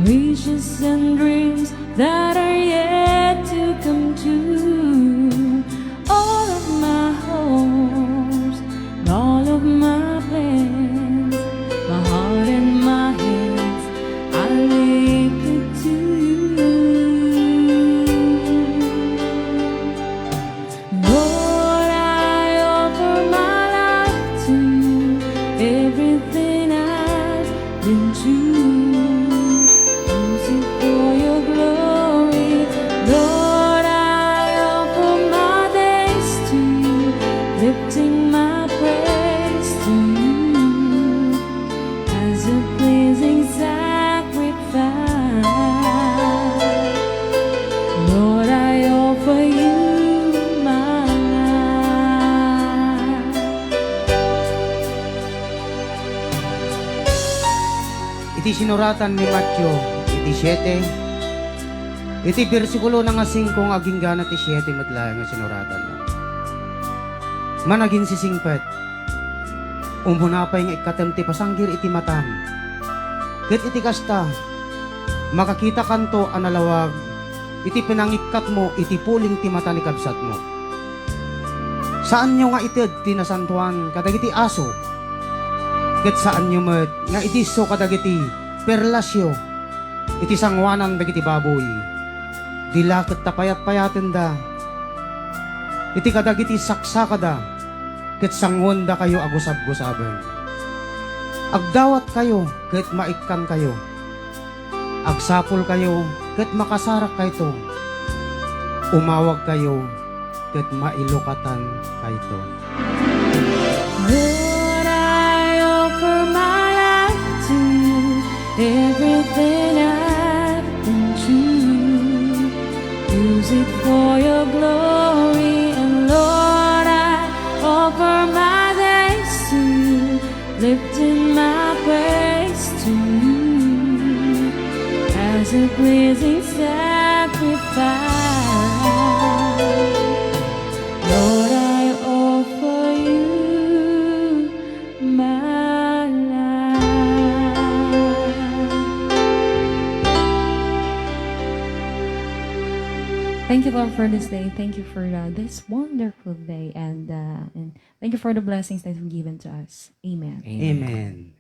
Wishes and dreams that are yet to come true. All of my hopes, all of my plans, my heart and my hands, I lift it to you. Lord, I offer my life to you, everything I've been through. For your glory, Lord, I offer my days to you, lifting my praise to you as a pleasing sacrifice. Lord, I offer you my life. Iti sinuratan ni Matthew iti 7. Iti bersikulo na nga 5 nga ginggana ti 7 madla nga sinuratan na. Managin si singpet. Umunapay nga ikatem ti pasanggir iti matam. Ket iti kasta makakita kanto analawag iti pinangikat mo iti puling ti mata ni kabsat mo. Saan nyo nga ited ti nasantuan kadagiti aso? Ket saan nyo met nga itiso kadagiti perlasyo iti sangwanan dagiti baboy. Dila ket tapayat-payaten da. Iti kadagiti saksakada ket sangonda kayo agusab-gusaben. Agdawat kayo ket maikkan kayo. Agsapol kayo ket makasarak kayto. Umawag kayo ket mailukatan kayto. Lord, I offer my life to you, everything I've been through. Use it for your glory, and Lord, I offer my days to you, lifting my praise to you as a pleasing sacrifice. Lord, I offer you my life. Thank you, Lord, for this day. Thank you for this wonderful day, and thank you for the blessings that you've given to us. Amen. Amen.